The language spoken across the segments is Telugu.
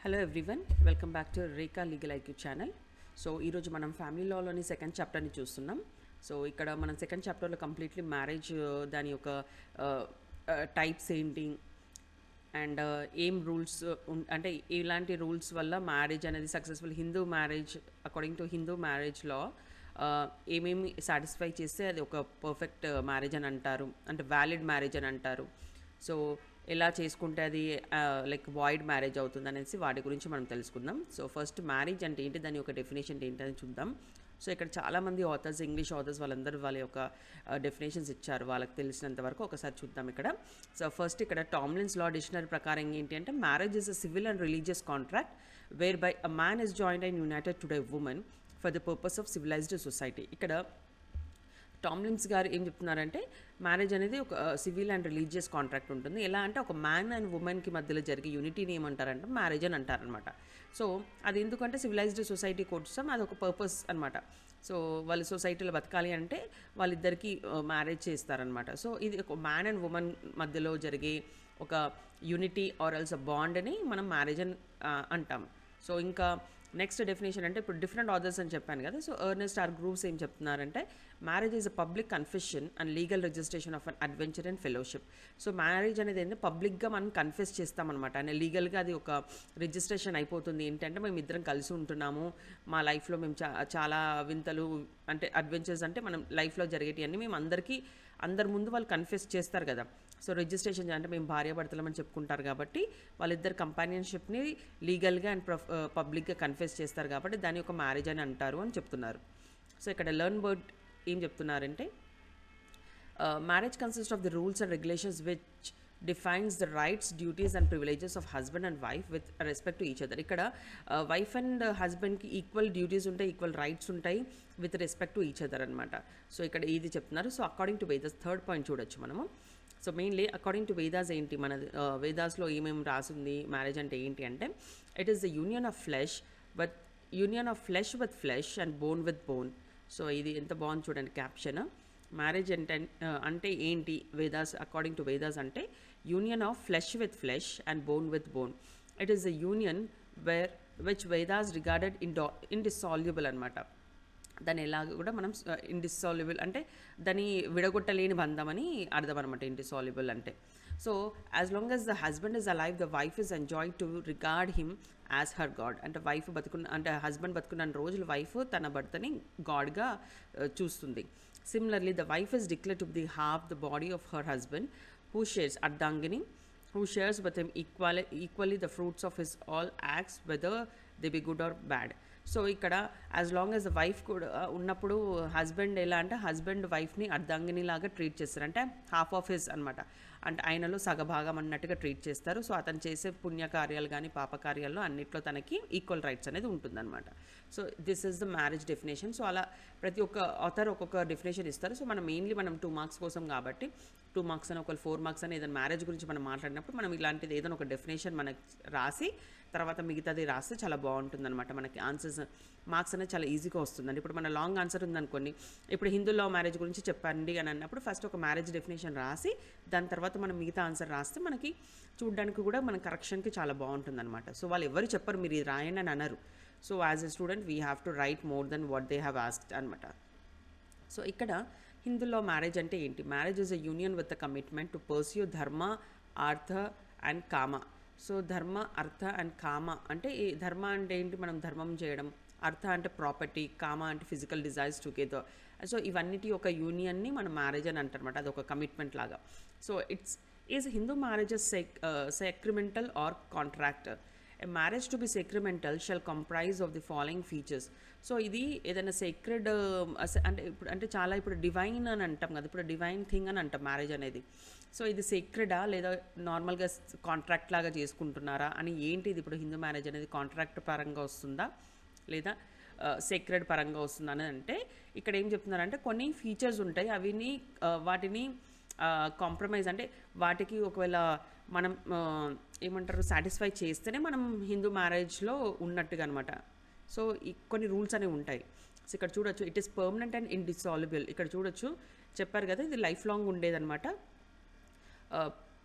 Hello everyone, welcome back to Rekha legal IQ channel. So ఈరోజు మనం ఫ్యామిలీ లాలోని సెకండ్ చాప్టర్ని చూస్తున్నాం. సో ఇక్కడ మనం సెకండ్ చాప్టర్లో కంప్లీట్లీ మ్యారేజ్ దాని యొక్క టైప్స్ ఏంటి అండ్ ఏం రూల్స్ అంటే ఇలాంటి రూల్స్ వల్ల మ్యారేజ్ అనేది successful Hindu marriage according to Hindu marriage law ఏమేమి సాటిస్ఫై చేస్తే అది ఒక పర్ఫెక్ట్ మ్యారేజ్ అని అంటారు, అంటే వ్యాలిడ్ మ్యారేజ్ అని అంటారు. సో ఎలా చేసుకుంటే అది లైక్ వాయిడ్ మ్యారేజ్ అవుతుంది అనేసి వాటి గురించి మనం తెలుసుకుందాం. సో ఫస్ట్ మ్యారేజ్ అంటే ఏంటి, దాని యొక్క డెఫినేషన్ ఏంటని చూద్దాం. సో ఇక్కడ చాలామంది ఆథర్స్, ఇంగ్లీష్ ఆథర్స్ వాళ్ళందరూ వాళ్ళ యొక్క డెఫినేషన్స్ ఇచ్చారు వాళ్ళకి తెలిసినంత వరకు. ఒకసారి చూద్దాం ఇక్కడ. సో ఫస్ట్ ఇక్కడ టామ్లిన్స్ లా డిక్షనరీ ప్రకారం ఏంటి అంటే, marriage is a civil and religious contract where by a man is joint and united to a woman for the purpose of civilized society. ఇక్కడ టామ్లిన్స్ గారు ఏం చెప్తున్నారంటే, మ్యారేజ్ అనేది ఒక సివిల్ అండ్ రిలీజియస్ కాంట్రాక్ట్ ఉంటుంది. ఎలా అంటే ఒక మ్యాన్ అండ్ ఉమెన్కి మధ్యలో జరిగే యూనిటీని ఏమంటారంటే మ్యారేజ్ అని అంటారనమాట. సో అది ఎందుకంటే సివిలైజ్డ్ సొసైటీ కోసం అది ఒక పర్పస్ అనమాట. సో వాళ్ళు సొసైటీలో బతకాలి అంటే వాళ్ళిద్దరికీ మ్యారేజ్ చేస్తారనమాట. సో ఇది ఒక మ్యాన్ అండ్ ఉమెన్ మధ్యలో జరిగే ఒక యూనిటీ ఆర్ ఎల్స్ బాండ్ని మనం మ్యారేజ్ అని అంటాం. సో ఇంకా నెక్స్ట్ డెఫినేషన్ అంటే ఇప్పుడు డిఫరెంట్ ఆథర్స్ అని చెప్పాను కదా. సో ఎర్నెస్ట్ ఆర్ గ్రూవ్స్ ఏం చెప్తున్నారంటే, marriage is a public confession and legal registration of an adventure and fellowship. So marriage అనేది ఏంటంటే పబ్లిక్గా మనం కన్ఫెస్ చేస్తామన్నమాట, అండ్ లీగల్గా అది ఒక రిజిస్ట్రేషన్ అయిపోతుంది. ఏంటంటే మేము ఇద్దరం కలిసి ఉంటున్నాము, మా లైఫ్లో మేము చాలా వింతలు అంటే అడ్వెంచర్స్ అంటే మనం లైఫ్లో జరిగేటి అన్నీ మేము అందరి ముందు వాళ్ళు కన్ఫెస్ చేస్తారు కదా. సో రిజిస్ట్రేషన్ అంటే మేము భార్యాభర్తలమని చెప్పుకుంటారు కాబట్టి వాళ్ళిద్దరు కంపానియన్షిప్ని లీగల్గా అండ్ పబ్లిక్గా కన్ఫెస్ చేస్తారు కాబట్టి దాని ఒక మ్యారేజ్ అని అంటారు అని చెప్తున్నారు. సో ఇక్కడ లెర్న్ బర్డ్ ఏం చెప్తున్నారంటే, marriage consist of the rules and regulations which defines the rights, duties and privileges of husband and wife with respect to each other. ఇక్కడ వైఫ్ అండ్ హస్బెండ్కి ఈక్వల్ డ్యూటీస్ ఉంటాయి, ఈక్వల్ రైట్స్ ఉంటాయి with respect to each other అనమాట. సో ఇక్కడ ఇది చెప్తున్నారు. So according to Vedas third point చూడొచ్చు మనము. So mainly according to Vedas ఏంటి, మన వేదాస్లో ఏమేమి రాసింది మ్యారేజ్ అంటే ఏంటి అంటే, it is the union of flesh with flesh and bone with bone. So ఇది ఎంత బాగుంది చూడండి క్యాప్షన్. మ్యారేజ్ అంటే ఏంటి వేదాస్ అకార్డింగ్ టు వేదాస్ అంటే, union of flesh with flesh and bone with bone. It is the union which Vedas regarded indissoluble అనమాట. దాన్ని ఎలాగ కూడా మనం ఇండిసాల్యుబుల్ అంటే దాన్ని విడగొట్టలేని బంధం అని అర్థం అనమాట ఇండిసాల్యుబుల్ అంటే. So as long as the husband is alive the wife is enjoy to regard him as her god. అంటే వైఫ్ అంటే హస్బెండ్ బతుకున్న రోజులు వైఫ్ తన భర్తని గాడ్గా చూస్తుంది. Similarly the wife is declare to be half the body of her husband who shares అర్ధాంగిని who shares with him equally the fruits of his all acts whether they be good or bad. So ఇక్కడ as long as the wife కూడా ఉన్నప్పుడు హస్బెండ్ ఎలా అంటే హస్బెండ్ వైఫ్ని అర్ధాంగిని లాగా ట్రీట్ చేస్తారు, అంటే హాఫ్ ఆఫ్ హిస్ అనమాట, అంటే ఆయనలో సగభాగం అన్నట్టుగా ట్రీట్ చేస్తారు. సో అతను చేసే పుణ్యకార్యాలు కానీ పాపకార్యాల్లో అన్నిట్లో తనకి ఈక్వల్ రైట్స్ అనేది ఉంటుందన్నమాట. So this is the marriage definition. So అలా ప్రతి ఒక్క ఆథర్ ఒక్కొక్క డెఫినేషన్ ఇస్తారు. సో మనం మెయిన్లీ మనం 2 మార్క్స్ కోసం కాబట్టి 2 మార్క్స్ అని ఒకళ్ళు 4 మార్క్స్ అని ఏదైనా మ్యారేజ్ గురించి మనం మాట్లాడినప్పుడు మనం ఇలాంటిది ఏదైనా ఒక డెఫినేషన్ మనకి రాసి తర్వాత మిగతాది రాస్తే చాలా బాగుంటుంది అనమాట. మనకి ఆన్సర్స్ మార్క్స్ అనేది చాలా ఈజీగా వస్తుందండి. ఇప్పుడు మన లాంగ్ ఆన్సర్ ఉందనుకోండి, ఇప్పుడు హిందూ లా మ్యారేజ్ గురించి చెప్పండి అని అన్నప్పుడు ఫస్ట్ ఒక మ్యారేజ్ డెఫినేషన్ రాసి దాని తర్వాత మనం మిగతా ఆన్సర్ రాస్తే మనకి చూడడానికి కూడా మన కరెక్షన్కి చాలా బాగుంటుంది అనమాట. సో వాళ్ళు ఎవరు చెప్పరు మీరు ఇది రాయండి అని అనరు. So as a student we have to right more than what they have asked అనమాట. సో ఇక్కడ హిందూలో మ్యారేజ్ అంటే ఏంటి, marriage is a union with a commitment to pursue ధర్మ, అర్థ అండ్ కామ. సో ధర్మ, అర్థ అండ్ కామ అంటే ధర్మ అంటే ఏంటి, మనం ధర్మం చేయడం, అర్థ అంటే ప్రాపర్టీ, కామ అంటే ఫిజికల్ డిజైర్స్ టుగెదర్. సో ఇవన్నిటి ఒక యూనియన్ని మనం మ్యారేజ్ అని అంటారనమాట, అది ఒక కమిట్మెంట్ లాగా. So is Hindu marriages sacramental or contract. A marriage to be sacramental shall comprise of the following features. So ఇది ఏదైనా సేక్రెడ్ అంటే చాలా ఇప్పుడు డివైన్ అని అంటాం కదా, ఇప్పుడు డివైన్ థింగ్ అని అంటాం మ్యారేజ్ అనేది. సో ఇది సేక్రెడా లేదా నార్మల్గా కాంట్రాక్ట్ లాగా చేసుకుంటున్నారా అని ఏంటి ఇది, ఇప్పుడు హిందూ మ్యారేజ్ అనేది కాంట్రాక్ట్ పరంగా వస్తుందా లేదా సేక్రెడ్ పరంగా వస్తుందా అని అంటే, ఇక్కడ ఏం చెప్తున్నారంటే కొన్ని ఫీచర్స్ ఉంటాయి, వాటిని కాంప్రమైజ్ అంటే వాటికి ఒకవేళ మనం ఏమంటారు సాటిస్ఫై చేస్తేనే మనం హిందూ మ్యారేజ్లో ఉన్నట్టుగా అనమాట. సో కొన్ని రూల్స్ అనేవి ఉంటాయి. సో ఇక్కడ చూడొచ్చు, ఇట్ ఈస్ పర్మనెంట్ అండ్ ఇండిసాల్యుబుల్. ఇక్కడ చూడొచ్చు చెప్పారు కదా ఇది లైఫ్ లాంగ్ ఉండేదన్నమాట.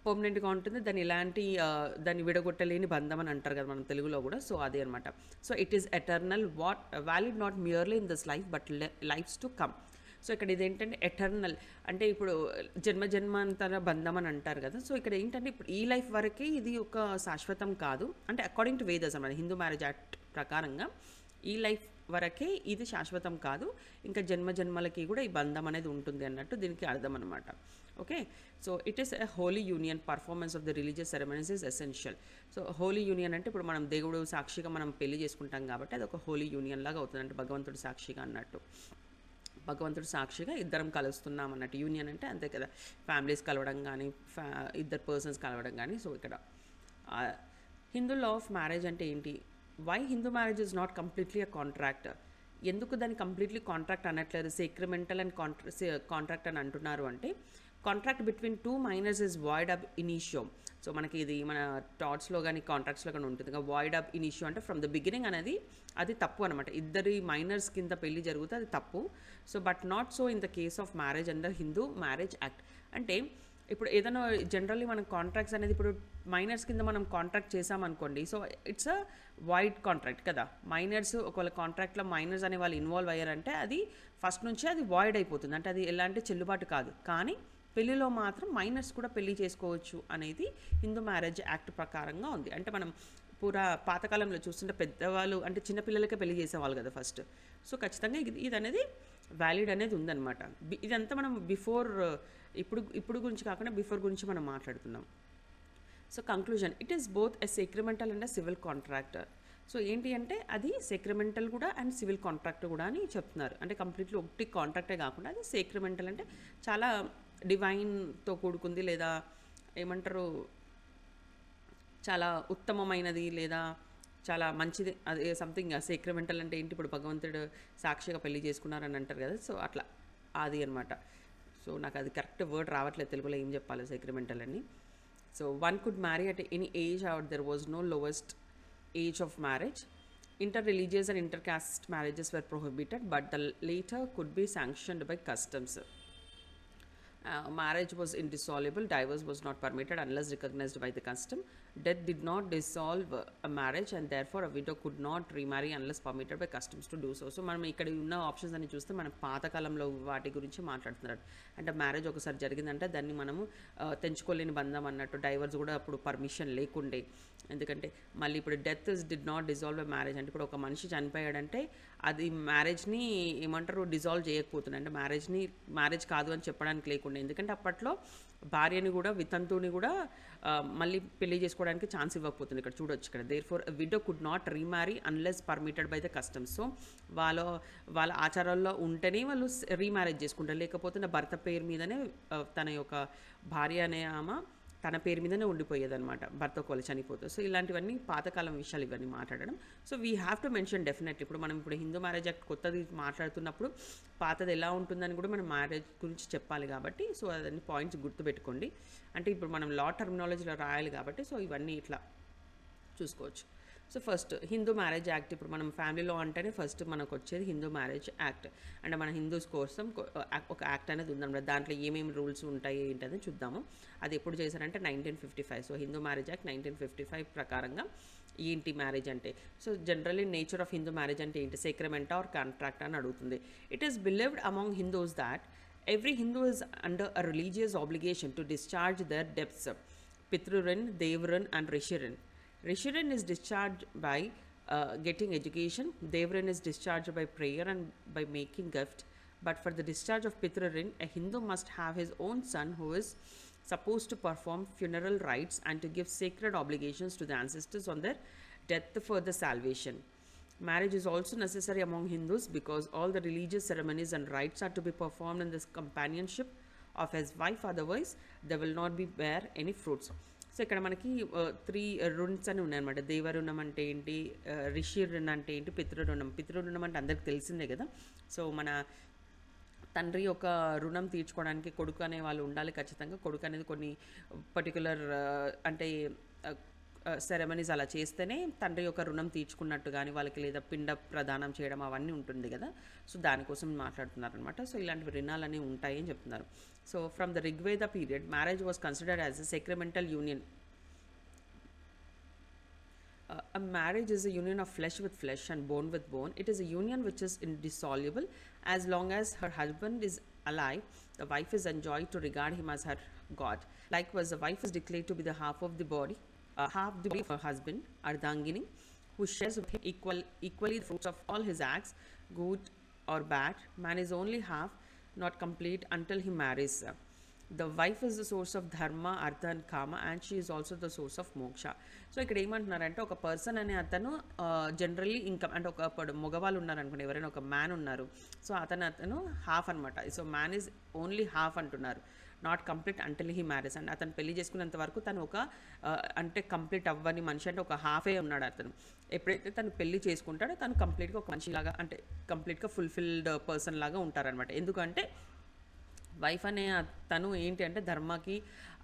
పర్మనెంట్‌గా ఉంటుంది. దాన్ని ఎలాంటి దాన్ని విడగొట్టలేని బంధం అని అంటారు కదా మనం తెలుగులో గూడా. సో, అదే అనమాట. So, it is eternal valid not merely in this life but lives to come. So, ఇక్కడ ఇదేంటంటే ఎటర్నల్ అంటే ఇప్పుడు జన్మాంతర బంధం అని అంటారు కదా! సో, ఇక్కడ ఏంటంటే ఇప్పుడు ఈ లైఫ్ వరకే ఇది ఒక శాశ్వతం కాదు. అంటే అకార్డింగ్ టు వేదాస్ అనమాట. హిందూ మ్యారేజ్ యాక్ట్ ప్రకారంగా ఈ లైఫ్ వరకే ఇది శాశ్వతం కాదు. ఇంకా జన్మలకి కూడా ఈ బంధం అనేది ఉంటుంది అన్నట్టు దీనికి అర్థం అనమాట. Okay. So it is a holy union performance of the religious ceremonies is essential. So holy union అంటే ఇప్పుడు మనం దేవుడు సాక్షిగా మనం పెళ్లి చేసుకుంటాం కాబట్టి అది ఒక హోలీ యూనియన్ లాగా అవుతుంది. అంటే భగవంతుడు సాక్షిగా అన్నట్టు. భగవంతుడు సాక్షిగా ఇద్దరం కలుస్తున్నాం అన్నట్టు. యూనియన్ అంటే అంతే కదా, ఫ్యామిలీస్ కలవడం కానీ ఇద్దరు పర్సన్స్ కలవడం కానీ. సో ఇక్కడ హిందూ లా ఆఫ్ మ్యారేజ్ అంటే ఏంటి, why Hindu marriage is not completely a contract, ఎందుకు దాన్ని కంప్లీట్లీ కాంట్రాక్ట్ అనట్లేదు, సేక్రమెంటల్ అండ్ కాంట్రాక్ట్ అని అంటున్నారు అంటే contract between two minors is void ab initio. So మనకి ఇది మన టాట్స్లో కానీ కాంట్రాక్ట్స్లో కానీ ఉంటుంది కదా, వాయిడ్ అబ్ ఇనిషియో అంటే ఫ్రమ్ ద బిగినింగ్ అనేది అది తప్పు అనమాట. ఇద్దరి మైనర్స్ కింద పెళ్లి జరిగితే అది తప్పు. So but not so in the case of marriage under Hindu marriage act. అంటే ఇప్పుడు ఏదైనా జనరల్లీ మనం కాంట్రాక్ట్స్ అనేది ఇప్పుడు మైనర్స్ కింద మనం కాంట్రాక్ట్ చేసామనుకోండి, so it's a wide contract కదా. మైనర్స్ ఒకవేళ కాంట్రాక్ట్లో మైనర్స్ అనే వాళ్ళు ఇన్వాల్వ్ అయ్యారంటే అది ఫస్ట్ నుంచే అది వాయిడ్ అయిపోతుంది, అంటే అది ఎలాంటి చెల్లుబాటు కాదు. కానీ పెళ్లిలో మాత్రం మైనర్స్ కూడా పెళ్లి చేసుకోవచ్చు అనేది హిందూ మ్యారేజ్ యాక్ట్ ప్రకారంగా ఉంది. అంటే మనం పాతకాలంలో చూస్తుంటే పెద్దవాళ్ళు అంటే చిన్నపిల్లలకే పెళ్లి చేసేవాళ్ళు కదా ఫస్ట్. సో ఖచ్చితంగా ఇది అనేది వ్యాలిడ్ అనేది ఉందన్నమాట. ఇదంతా మనం బిఫోర్ ఇప్పుడు గురించి కాకుండా బిఫోర్ గురించి మనం మాట్లాడుతున్నాం. So conclusion, it is both a sacramental and a civil contract. So ఏంటి అంటే అది సేక్రమెంటల్ కూడా అండ్ సివిల్ కాంట్రాక్ట్ కూడా అని చెప్తున్నారు. అంటే కంప్లీట్లీ ఒకటి కాంట్రాక్టే కాకుండా అది సేక్రమెంటల్ అంటే చాలా డివైన్తో కూడుకుంది, లేదా ఏమంటారు చాలా ఉత్తమమైనది, లేదా చాలా మంచిది. అదే సంథింగ్ సేక్రమెంటల్ అంటే ఏంటి, ఇప్పుడు భగవంతుడు సాక్షిగా పెళ్లి చేసుకున్నారని అంటారు కదా, సో అట్లా అది అనమాట. సో నాకు అది కరెక్ట్ వర్డ్ రావట్లేదు తెలుగులో ఏం చెప్పాలి సేక్రమెంటల్ అని. So one could marry at any age or there was no lowest age of marriage. Inter-religious and inter-caste marriages were prohibited, but the later could be sanctioned by customs. Marriage was indissoluble, divorce was not permitted unless recognized by the custom. Death did not dissolve a marriage, and therefore a widow could not remarry unless permitted by customs to do so. So మనం ఇక్కడ ఉన్న ఆప్షన్స్ అని చూస్తే మనం పాతకాలంలో వాటి గురించి మాట్లాడుతున్నారు. అంటే మ్యారేజ్ ఒకసారి జరిగిందంటే దాన్ని మనము తెంచుకోలేని బంధం అన్నట్టు. డైవర్స్ కూడా అప్పుడు పర్మిషన్ లేకుండే, ఎందుకంటే మళ్ళీ ఇప్పుడు death did not dissolve a marriage అంటే ఇప్పుడు ఒక మనిషి చనిపోయాడంటే అది మ్యారేజ్ని ఏమంటారు డిజాల్వ్ చేయకపోతుంది, అంటే మ్యారేజ్ కాదు అని చెప్పడానికి లేకుండా. ఎందుకంటే అప్పట్లో భార్యని కూడా వితంతువుని కూడా మళ్ళీ పెళ్లి చేసుకోవడానికి ఛాన్స్ ఇవ్వకపోతుంది. ఇక్కడ చూడొచ్చు, ఇక్కడ there for widow could not remarry unless permitted by the customs. So వాళ్ళ ఆచారాల్లో ఉంటేనే వాళ్ళు రీమ్యారేజ్ చేసుకుంటారు, లేకపోతే భర్త పేరు మీదనే తన యొక్క భార్య అనే ఆమె తన పేరు మీదనే ఉండిపోయేదన్నమాట భర్త ఒకవేళ చనిపోతుంది. సో ఇలాంటివన్నీ పాతకాలం విషయాలు ఇవన్నీ మాట్లాడడం. So we have to mention definitely. ఇప్పుడు మనం హిందూ మ్యారేజ్ యాక్ట్ కొత్తది మాట్లాడుతున్నప్పుడు పాతది ఎలా ఉంటుందని కూడా మనం మ్యారేజ్ గురించి చెప్పాలి కాబట్టి, సో అదన్నీ పాయింట్స్ గుర్తుపెట్టుకోండి. అంటే ఇప్పుడు మనం లా టర్మినాలజీలో రాయాలి కాబట్టి సో ఇవన్నీ ఇట్లా చూసుకోవచ్చు. So first Hindu marriage act. ఇప్పుడు మనం ఫ్యామిలీలో అంటేనే ఫస్ట్ మనకు వచ్చేది హిందూ మ్యారేజ్ యాక్ట్. అంటే మన హిందూస్ కోసం ఒక యాక్ట్ అనేది ఉందన్నమాట. దాంట్లో ఏమేమి రూల్స్ ఉంటాయి ఏంటనేది చూద్దాము. అది ఎప్పుడు చేశారంటే 1955. సో హిందూ మ్యారేజ్ యాక్ట్ 1955 ప్రకారంగా ఏంటి మ్యారేజ్ అంటే. So generally nature of Hindu marriage అంటే ఏంటి, సేక్రమెంట్ ఆర్ కాంట్రాక్ట్ అని అడుగుతుంది. It is believed among Hindus that every Hindu is under a religious obligation to discharge their debts, Pitrurin, Devrin and Rishirin. Rishirin is discharged by getting education, Devrin is discharged by prayer and by making gift. But for the discharge of Pitrurin, a Hindu must have his own son who is supposed to perform funeral rites and to give sacred obligations to the ancestors on their death for the salvation. Marriage is also necessary among Hindus because all the religious ceremonies and rites are to be performed in this companionship of his wife, otherwise there will not be bear any fruits. So ఇక్కడ మనకి 3 రుణ్స్ అని ఉన్నాయన్నమాట. దేవ రుణం అంటే ఏంటి, రిషి రుణం అంటే ఏంటి, పితృరుణం అంటే అందరికి తెలిసిందే కదా. సో మన తండ్రి యొక్క రుణం తీర్చుకోవడానికి కొడుకు అనే వాళ్ళు ఉండాలి ఖచ్చితంగా. కొడుకు అనేది కొన్ని పర్టికులర్ అంటే సెరమనీస్ అలా చేస్తేనే తండ్రి యొక్క రుణం తీర్చుకున్నట్టు కానీ వాళ్ళకి లేదా పిండ ప్రదానం చేయడం అవన్నీ ఉంటుంది కదా. సో దానికోసం మాట్లాడుతున్నారు అనమాట. సో ఇలాంటివి రుణాలు ఉంటాయి అని చెప్తున్నారు. So from the Rigveda period marriage was considered as a sacramental union. A marriage is a union of flesh with flesh and bone with bone. It is a union which is indissoluble. As long as her husband is alive, the wife is enjoined to regard him as her God. Likewise, the wife is declared to be the half of the body of her husband, Ardhangini, who shares with him equally the fruits of all his acts, good or bad. Man is only half, not complete until he marries. The wife is the source of dharma, artha and kama, and she is also the source of moksha. So ఇక్కడ ఏమంటున్నారంటే ఒక పర్సన్ అనే అతను జనరల్లీ ఇంకా అంటే ఒక మగవాళ్ళు ఉన్నారు అనుకోండి, ఎవరైనా ఒక మ్యాన్ ఉన్నారు, సో అతను హాఫ్ అనమాట. So man is only half అంటున్నారు, not complete until he marriage. And అతను పెళ్లి చేసుకున్నంత వరకు తను ఒక అంటే కంప్లీట్ అవ్వని మనిషి, అంటే ఒక హాఫే ఉన్నాడు అతను. ఎప్పుడైతే తను పెళ్లి చేసుకుంటాడో తను కంప్లీట్గా ఒక మనిషిలాగా అంటే కంప్లీట్గా ఫుల్ఫిల్డ్ పర్సన్ లాగా ఉంటారనమాట. ఎందుకంటే వైఫ్ అనే తను ఏంటి అంటే ధర్మకి,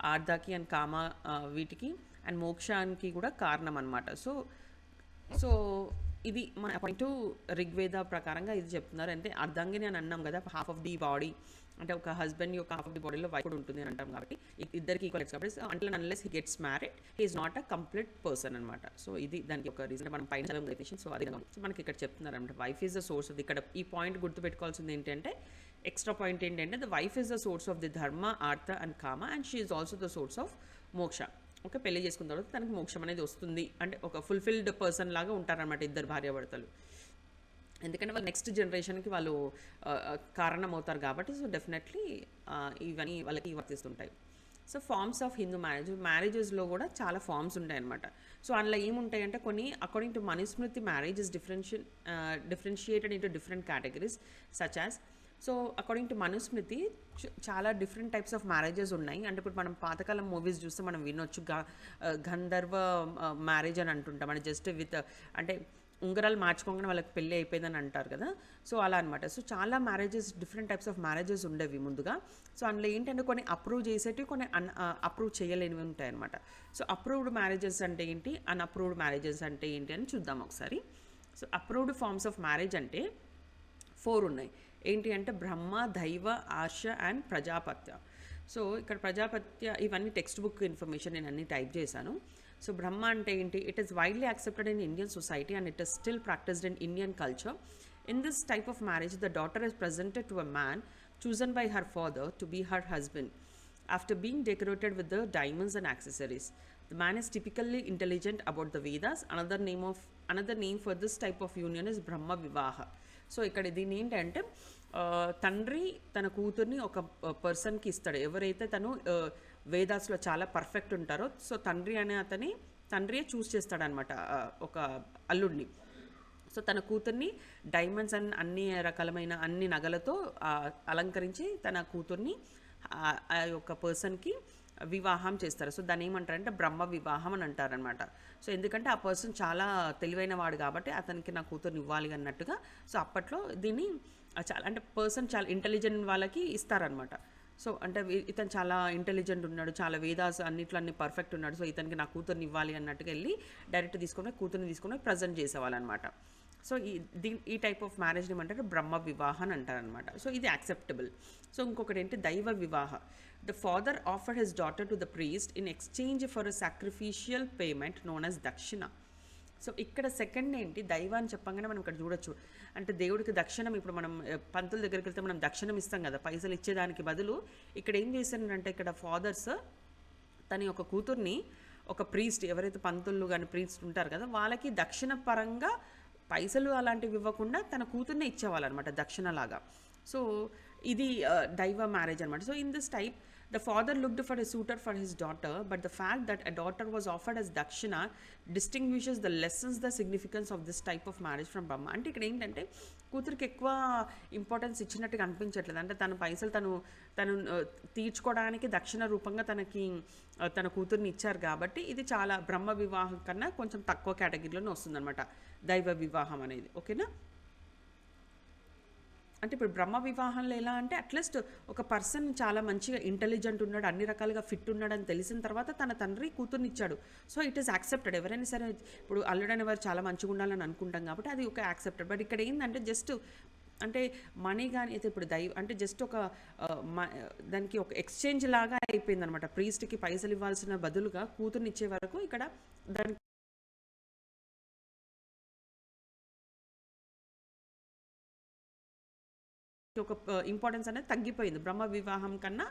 ఆర్ధకి అండ్ కామ వీటికి అండ్ మోక్షానికి కూడా కారణం అనమాట. సో ఇది మన అకార్డింగ్ టు రిగ్వేద ప్రకారంగా ఇది చెప్తున్నారు. అంటే అర్ధాంగిని అని అన్నాం కదా, హాఫ్ ఆఫ్ ది బాడీ, అంటే ఒక హస్బెండ్ యొక్క హాఫ్ ఆఫ్ ది బాడీలో వైఫ్ కూడా ఉంటుంది అని అంటాం కాబట్టి ఇద్దరికి ఈక్వల్ కాబట్టి అంటే unless he gets married he is not a complete person అనమాట. సో ఇది దానికి ఒక రీజన్ మనం పైన చదివిన. సో అది మనకి ఇక్కడ చెప్తున్నారు అనమాట, wife is the source of. ఇక్కడ ఈ పాయింట్ గుర్తుపెట్టుకోవాల్సింది ఏంటంటే, ఎక్స్ట్రా పాయింట్ ఏంటంటే, the wife is the source of the dharma, artha and kama, and she is also the source of moksha. Okay, పెళ్లి చేసుకున్న తర్వాత తనకి మోక్షం అనేది వస్తుంది, అంటే ఒక ఫుల్ఫిల్డ్ పర్సన్ లాగా ఉంటారనమాట ఇద్దరు భార్యాభర్తలు. ఎందుకంటే వాళ్ళు నెక్స్ట్ జనరేషన్కి వాళ్ళు కారణం అవుతారు కాబట్టి. సో డెఫినెట్లీ ఇవన్నీ వాళ్ళకి వర్తిస్తుంటాయి. సో ఫార్మ్స్ ఆఫ్ హిందూ మ్యారేజెస్లో కూడా చాలా ఫార్మ్స్ ఉంటాయి అనమాట. సో అందులో ఏముంటాయంటే కొన్ని according to Manusmriti marriage is differentiated into different categories such as. So according to Manusmriti చాలా డిఫరెంట్ టైప్స్ ఆఫ్ మ్యారేజెస్ ఉన్నాయి. అంటే ఇప్పుడు మనం పాతకాలం మూవీస్ చూస్తే మనం వినొచ్చు, గంధర్వ మ్యారేజ్ అని అంటుంటాం, అంటే జస్ట్ విత్ అంటే ఉంగరాలు మార్చుకోగానే వాళ్ళకి పెళ్ళి అయిపోయిందని అంటారు కదా. సో అలా అనమాట. సో చాలా marriages, different types of marriages ఉండేవి ముందుగా. సో అందులో ఏంటంటే కొన్ని అప్రూవ్ చేసేటివి, కొన్ని అప్రూవ్ చేయలేనివి ఉంటాయి అనమాట. సో అప్రూవ్డ్ మ్యారేజెస్ అంటే ఏంటి, అన్అప్రూవ్డ్ మ్యారేజెస్ అంటే ఏంటి అని చూద్దాం ఒకసారి. So approved forms of marriage అంటే 4 ఉన్నాయి. ఏంటి అంటే బ్రహ్మ, దైవ, ఆర్ష అండ్ ప్రజాపత్య. సో ఇక్కడ ప్రజాపత్య ఇవన్నీ టెక్స్ట్ బుక్ ఇన్ఫర్మేషన్ నేను అన్ని టైప్ చేశాను. సో బ్రహ్మ అంటే ఏంటి, it is widely accepted in Indian society and it is still practised in Indian culture. In this type of marriage the daughter is presented to a man chosen by her father to be her husband after being decorated with the diamonds and accessories. The man is typically intelligent about the Vedas. Another name for this type of union is Brahma Vivaha. So ఇక్కడ దీన్ని ఏంటంటే తండ్రి తన కూతుర్ని ఒక పర్సన్కి ఇస్తాడు, ఎవరైతే తను వేదాస్లో చాలా పర్ఫెక్ట్ ఉంటారో. సో తండ్రియే చూస్ చేస్తాడనమాట ఒక అల్లుడిని. సో తన కూతుర్ని డైమండ్స్ అండ్ అన్ని నగలతో అలంకరించి తన కూతుర్ని ఆ యొక్క పర్సన్కి వివాహం చేస్తారు. సో దాన్ని ఏమంటారంటే బ్రహ్మ వివాహం అని అంటారనమాట. సో ఎందుకంటే ఆ పర్సన్ చాలా తెలివైన వాడు కాబట్టి అతనికి నా కూతుర్ని ఇవ్వాలి అన్నట్టుగా. సో అప్పట్లో దీన్ని చాలా అంటే పర్సన్ చాలా ఇంటెలిజెంట్ వాళ్ళకి ఇస్తారనమాట. సో అంటే ఇతను చాలా ఇంటెలిజెంట్ ఉన్నాడు, చాలా వేదాస్ అన్నిట్లో అన్ని పర్ఫెక్ట్ ఉన్నాడు, సో ఇతనికి నా కూతుర్ని ఇవ్వాలి అన్నట్టుగా వెళ్ళి డైరెక్ట్ కూతుర్ని తీసుకొని ప్రజెంట్ చేసేవాళ్ళు అనమాట. సో ఈ టైప్ ఆఫ్ మ్యారేజ్ని ఏమంటారు బ్రహ్మ వివాహ అని అంటారనమాట. సో ఇది యాక్సెప్టబుల్. సో ఇంకొకటి ఏంటి దైవ వివాహ. The father offer his daughter to the priest in exchange for a sacrificial payment known as దక్షిణ. సో ఇక్కడ సెకండ్ ఏంటి, దైవ అని చెప్పగానే మనం ఇక్కడ చూడొచ్చు, అంటే దేవుడికి దక్షిణం. ఇప్పుడు మనం పంతుల దగ్గరికి వెళ్తే మనం దక్షిణం ఇస్తాం కదా, పైసలు ఇచ్చేదానికి బదులు ఇక్కడ ఏం చేశారంటే ఇక్కడ ఫాదర్స్ తన యొక్క కూతుర్ని ఒక ప్రీస్ట్, ఎవరైతే పంతులు కానీ ప్రీస్ట్ ఉంటారు కదా, వాళ్ళకి దక్షిణ పరంగా పైసలు అలాంటివి ఇవ్వకుండా తన కూతుర్నే ఇచ్చేవాళ్ళు అనమాట దక్షిణలాగా. సో ఇది దైవ మ్యారేజ్ అనమాట. So in this type the father looked for a suitor for his daughter, but the fact that a daughter was offered as dakshina distinguishes the lessons the significance of this type of marriage from Brahma. అంటే ఇక్కడ ఏంటంటే కూతురికి ఎక్కువ ఇంపార్టెన్స్ ఇచ్చినట్టుగా అనిపించట్లేదు, అంటే తన పైసలు తను తీర్చుకోవడానికి దక్షిణ రూపంగా తన కూతుర్ని ఇచ్చారు కాబట్టి ఇది చాలా బ్రహ్మ వివాహం కన్నా కొంచెం తక్కువ కేటగిరీలోనే వస్తుందన్నమాట దైవ వివాహం అనేది. ఓకేనా, అంటే ఇప్పుడు బ్రహ్మ వివాహంలో ఎలా అంటే అట్లీస్ట్ ఒక పర్సన్ చాలా మంచిగా ఇంటెలిజెంట్ ఉన్నాడు, అన్ని రకాలుగా ఫిట్ ఉన్నాడు అని తెలిసిన తర్వాత తన తండ్రి కూతుర్నిచ్చాడు. So it is accepted. ఎవరైనా సరే ఇప్పుడు అల్లుడైన వారు చాలా మంచిగా ఉండాలని అనుకుంటాం కాబట్టి అది ఒక యాక్సెప్టెడ్. బట్ ఇక్కడ ఏంటంటే జస్ట్ అంటే మనీ కానీ అయితే ఇప్పుడు అంటే జస్ట్ ఒక దానికి ఒక ఎక్స్చేంజ్ లాగా అయిపోయింది అనమాట. ప్రీస్ట్కి పైసలు ఇవ్వాల్సిన బదులుగా కూతుర్ని ఇచ్చే వరకు ఇక్కడ దానికి ఒక ఇంపార్టెన్స్ అనేది తగ్గిపోయింది. బ్రహ్మ వివాహం కన్నా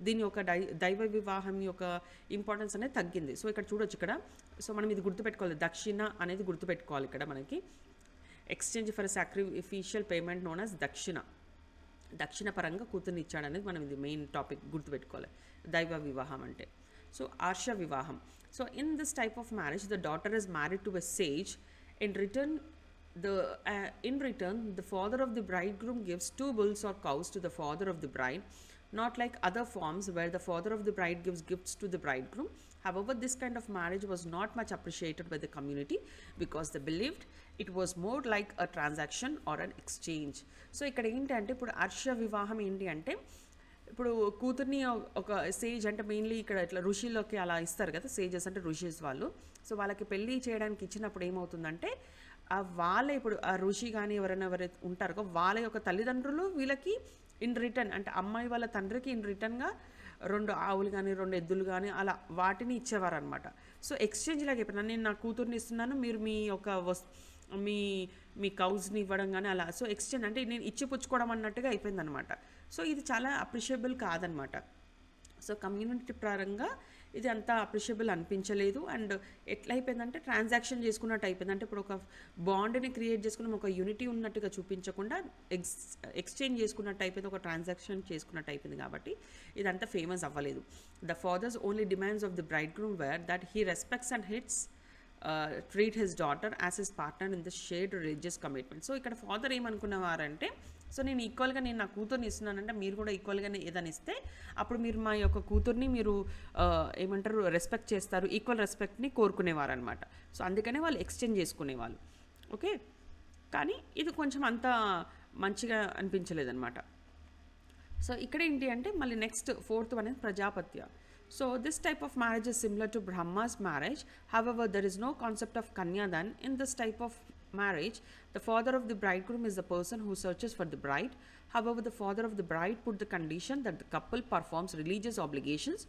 దీని యొక్క దైవ వివాహం యొక్క ఇంపార్టెన్స్ అనేది తగ్గింది. సో ఇక్కడ చూడొచ్చు ఇక్కడ. సో మనం ఇది గుర్తుపెట్టుకోవాలి, దక్షిణ అనేది గుర్తుపెట్టుకోవాలి ఇక్కడ మనకి. Exchange for sacrificial payment known as దక్షిణ. దక్షిణ పరంగా కూతుర్ని ఇచ్చాడనేది మనం ఇది మెయిన్ టాపిక్ గుర్తుపెట్టుకోవాలి దైవ వివాహం అంటే. సో ఆర్ష వివాహం. So in this type of marriage the daughter is married to a sage. In return, the father of the bridegroom gives 2 bulls or cows to the father of the bride, not like other forms where the father of the bride gives gifts to the bridegroom. However, this kind of marriage was not much appreciated by the community because they believed it was more like a transaction or an exchange. So ఇక్కడ ఏంటంటే ఇప్పుడు హర్ష వివాహం ఏంటి అంటే ఇప్పుడు కూతుర్ని ఒక సేజ్ అంటే మెయిన్లీ ఇక్కడ ఇట్లా ఋషిలోకి అలా ఇస్తారు కదా, సేజెస్ అంటే ఋషిస్ వాళ్ళు. సో వాళ్ళకి పెళ్ళి చేయడానికి ఇచ్చినప్పుడు ఏమవుతుందంటే వాళ్ళే ఇప్పుడు ఆ ఋషి కానీ ఎవరైతే ఉంటారో వాళ్ళ యొక్క తల్లిదండ్రులు వీళ్ళకి ఇన్ రిటర్న్ అంటే అమ్మాయి వాళ్ళ తండ్రికి ఇన్ రిటర్న్గా 2 ఆవులు కానీ 2 ఎద్దులు కానీ అలా వాటిని ఇచ్చేవారు అనమాట. సో ఎక్స్చేంజ్ లాగా చెప్పిన నేను నా కూతుర్ని ఇస్తున్నాను, మీరు మీ యొక్క మీ కౌస్ని ఇవ్వడం కానీ అలా. సో ఎక్స్చేంజ్ అంటే నేను ఇచ్చి పుచ్చుకోవడం అన్నట్టుగా అయిపోయిందనమాట. సో ఇది చాలా అప్రిషియబుల్ కాదనమాట. సో కమ్యూనిటీ పరంగా ఇది అంత అప్రిషియబుల్ అనిపించలేదు. అండ్ ఎట్లా అయిపోయిందంటే ట్రాన్సాక్షన్ చేసుకున్నట్టు అయిపోయింది. అంటే ఇప్పుడు ఒక బాండ్ని క్రియేట్ చేసుకున్నాం, ఒక యూనిటీ ఉన్నట్టుగా చూపించకుండా ఎక్స్చేంజ్ చేసుకున్నట్టు అయిపోయింది, ఒక ట్రాన్సాక్షన్ చేసుకున్నట్టు అయిపోయింది. కాబట్టి ఇదంతా ఫేమస్ అవ్వలేదు. The fathers only demands of the bride groom where that he respects and treat his daughter as his partner in the shared religious commitment. So ఇక్కడ ఫాదర్ ఏమనుకున్నవారంటే సో నేను ఈక్వల్గా నేను నా కూతుర్ని ఇస్తున్నానంటే మీరు కూడా ఈక్వల్గానే ఏదని ఇస్తే అప్పుడు మీరు మా యొక్క కూతుర్ని మీరు ఏమంటారు రెస్పెక్ట్ చేస్తారు, ఈక్వల్ రెస్పెక్ట్ని కోరుకునేవారు అనమాట. సో అందుకనే వాళ్ళు ఎక్స్చేంజ్ చేసుకునేవాళ్ళు. ఓకే, కానీ ఇది కొంచెం అంత మంచిగా అనిపించలేదన్నమాట. సో ఇక్కడ ఏంటి అంటే మళ్ళీ నెక్స్ట్ 4th అనేది Prajapatya. So this type of marriage is similar to Brahma's marriage. However, there is no concept of Kanyadan. In this type of marriage, the father of the bridegroom is the person who searches for the bride. However, the father of the bride put the condition that the couple performs religious obligations.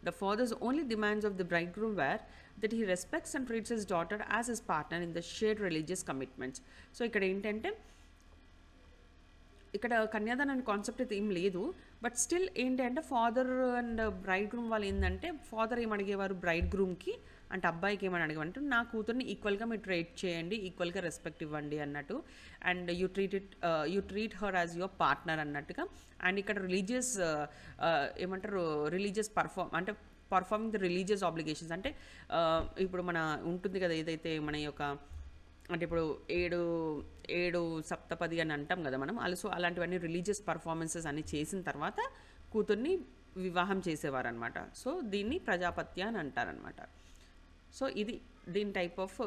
The father's only demands of the bridegroom were that he respects and treats his daughter as his partner in the shared religious commitments. So ఇక్కడ ఏంటంటే ఇక్కడ కన్యాదానం అనే కాన్సెప్ట్ అయితే ఏం లేదు. బట్ స్టిల్ ఏంటి అంటే ఫాదర్ అండ్ బ్రైడ్ గ్రూమ్ వాళ్ళు ఏంటంటే ఫాదర్ ఏం అడిగేవారు బ్రైడ్ గ్రూమ్కి అంటే అబ్బాయికి ఏమని అడిగేవారంటే నా కూతుర్ని ఈక్వల్గా మీరు ట్రీట్ చేయండి, ఈక్వల్గా రెస్పెక్ట్ ఇవ్వండి అన్నట్టు. And you treat her as your partner అన్నట్టుగా. అండ్ ఇక్కడ రిలీజియస్ ఏమంటారు religious performing the religious obligations అంటే ఇప్పుడు మన ఉంటుంది కదా ఏదైతే మన యొక్క అంటే ఇప్పుడు 7 సప్తపది అని అంటాం కదా మనం. ఆల్సో అలాంటివన్నీ రిలీజియస్ పర్ఫార్మెన్సెస్ అన్ని చేసిన తర్వాత కూతుర్ని వివాహం చేసేవారు అనమాట. సో దీన్ని ప్రజాపత్య అని అంటారనమాట. సో ఇది దీని టైప్ ఆఫ్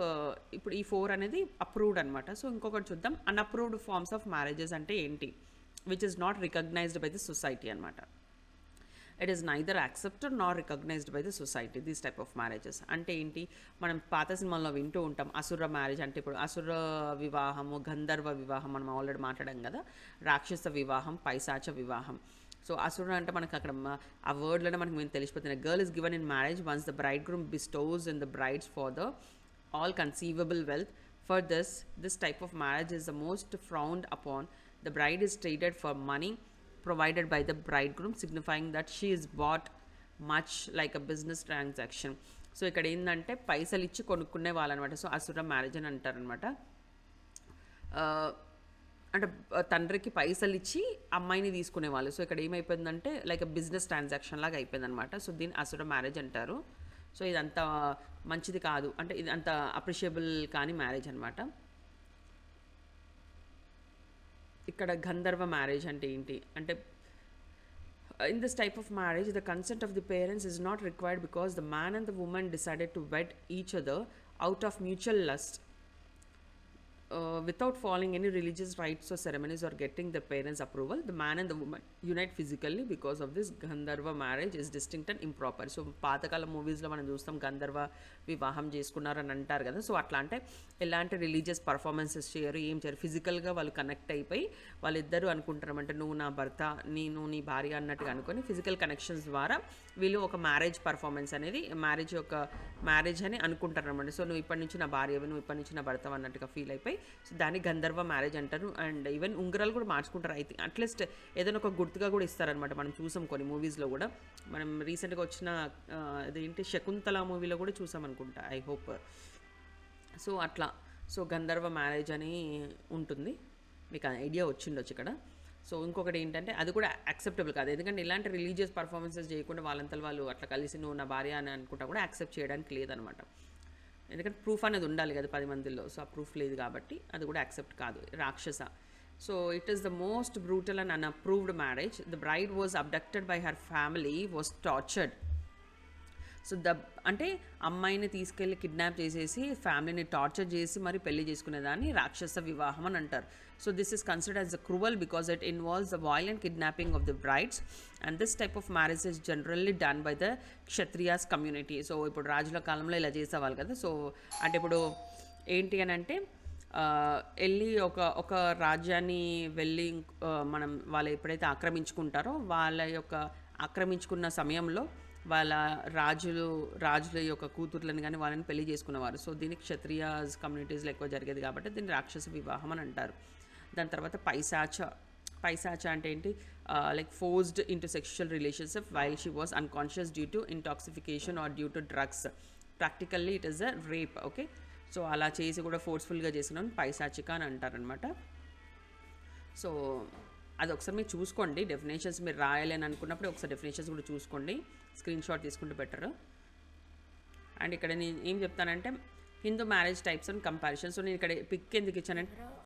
ఇప్పుడు ఈ 4 అనేది అప్రూవ్డ్ అనమాట. సో ఇంకొకటి చూద్దాం, అన్అప్రూవ్డ్ ఫార్మ్స్ ఆఫ్ మ్యారేజెస్ అంటే ఏంటి, which is not recognised by the society అనమాట. It is neither accepted nor recognised by the society these type of marriages. అంటే ఏంటి, మనం పాత సినిమాల్లో వింటూ ఉంటాం అసుర మ్యారేజ్ అంటే ఇప్పుడు అసుర వివాహము, గంధర్వ వివాహం మనం ఆల్రెడీ మాట్లాడాం కదా, రాక్షస వివాహం, పైశాచ వివాహం. సో అసుర అంటే మనకు అక్కడ ఆ వర్డ్లోనే మనకు మేము తెలిసిపోతుంది. Girl is given in marriage once the bride groom bestows in the brides for the all conceivable wealth. For this type of marriage is the most frowned upon. The bride is traded for money provided by the bridegroom, signifying that she is bought much like a business transaction. So ఇక్కడ ఏంటంటే పైసలు ఇచ్చి కొనుక్కునే వాళ్ళు అనమాట. సో అసుర మ్యారేజ్ అని అంటారనమాట. అంటే తండ్రికి పైసలు ఇచ్చి అమ్మాయిని తీసుకునేవాళ్ళు. సో ఇక్కడ ఏమైపోయిందంటే లైక్ బిజినెస్ ట్రాన్సాక్షన్ లాగా అయిపోయింది అనమాట. సో దీన్ని అసుర మ్యారేజ్ అంటారు. సో ఇదంత మంచిది కాదు, అంటే ఇది అంత అప్రిషియబుల్ కానీ మ్యారేజ్ అనమాట. ఇక్కడ గంధర్వ మ్యారేజ్ అంటే ఏంటి అంటే in this type of marriage the consent of the parents is not required because the man and the woman decided to wed each other out of mutual lust. without following any religious rites or ceremonies or getting the parents' approval, the man and the woman unite physically because of this Gandharva marriage is distinct and improper. So పాతకాల మూవీస్లో మనం చూస్తాం గంధర్వ వివాహం చేసుకున్నారని అంటారు కదా. సో అట్లా అంటే ఎలాంటి రిలీజియస్ పర్ఫార్మెన్సెస్ చేయరు, ఏం చేయరు, ఫిజికల్గా వాళ్ళు కనెక్ట్ అయిపోయి వాళ్ళిద్దరూ అనుకుంటారన్నమాట, నువ్వు నా భర్త, నేను నీ భార్య అన్నట్టుగా అనుకొని ఫిజికల్ కనెక్షన్స్ ద్వారా వీళ్ళు ఒక మ్యారేజ్ పర్ఫార్మెన్స్ అనేది మ్యారేజ్ అని అనుకుంటారనమాట. సో నువ్వు ఇప్పటి నుంచి నా భార్య, నువ్వు ఇప్పటి నుంచి నా భర్త అన్నట్టుగా ఫీల్ అయిపోయి, సో దాన్ని గంధర్వ మ్యారేజ్ అంటారు. అండ్ ఈవెన్ ఉంగరాలు కూడా మార్చుకుంటారు. ఐ థింక్ అట్లీస్ట్ ఏదైనా ఒక గుర్తుగా కూడా ఇస్తారనమాట. మనం చూసాం కొన్ని మూవీస్లో కూడా, మనం రీసెంట్గా వచ్చిన అదేంటి శకుంతల మూవీలో కూడా చూసాం అనుకుంటా, ఐ హోప్. సో అట్లా, సో గంధర్వ మ్యారేజ్ అని ఉంటుంది, మీకు ఐడియా వచ్చిండొచ్చు ఇక్కడ. సో ఇంకొకటి ఏంటంటే అది కూడా యాక్సెప్టబుల్ కాదు, ఎందుకంటే ఇలాంటి రిలీజియస్ పర్ఫార్మెన్సెస్ చేయకుండా వాళ్ళంతా వాళ్ళు అట్లా కలిసి నువ్వు నా భార్య అని అనుకుంటా కూడా యాక్సెప్ట్ చేయడానికి లేదనమాట. ఎందుకంటే ప్రూఫ్ అనేది ఉండాలి కదా 10 మందిలో. సో ఆ ప్రూఫ్ లేదు కాబట్టి అది కూడా యాక్సెప్ట్ కాదు. Rakshasa. So it is the most brutal and unapproved marriage. The bride was abducted by her family, was tortured. So అంటే అమ్మాయిని తీసుకెళ్ళి కిడ్నాప్ చేసేసి ఫ్యామిలీని టార్చర్ చేసి మరి పెళ్లి చేసుకునేదాన్ని రాక్షస వివాహం అని అంటారు. So this is considered as a cruel because it involves the violent kidnapping of the brides and this type of marriage is generally done by the Kshatriyas community. So ఇప్పుడు రాజుల కాలంలో ఇలా చేసేవాళ్ళు కదా. సో అంటే ఇప్పుడు ఏంటి అని అంటే వెళ్ళి ఒక రాజ్యాన్ని వెళ్ళి మనం వాళ్ళు ఎప్పుడైతే ఆక్రమించుకుంటారో వాళ్ళ యొక్క ఆక్రమించుకున్న సమయంలో వాళ్ళ రాజుల యొక్క కూతుర్లను కానీ వాళ్ళని పెళ్లి చేసుకునేవారు. సో దీనికి క్షత్రియాస్ కమ్యూనిటీస్లో ఎక్కువ జరిగేది కాబట్టి దీన్ని రాక్షస వివాహం అని అంటారు. దాని తర్వాత పైశాచ అంటే ఏంటి, like forced into sexual relationship while she was unconscious due to intoxication or due to drugs. Practically it is a rape. Okay, so అలా చేసి కూడా ఫోర్స్ఫుల్గా చేసిన పైశాచిక అని అంటారనమాట. సో అది ఒకసారి మీరు చూసుకోండి, డెఫినేషన్స్ మీరు రాయాలి అని అనుకున్నప్పుడు ఒకసారి డెఫినేషన్స్ కూడా చూసుకోండి, స్క్రీన్ షాట్ తీసుకుంటే బెటర్. అండ్ ఇక్కడ నేను ఏం చెప్తానంటే Hindu marriage types and comparison. So నేను ఇక్కడ పిక్ ఎందుకు ఇచ్చానంటే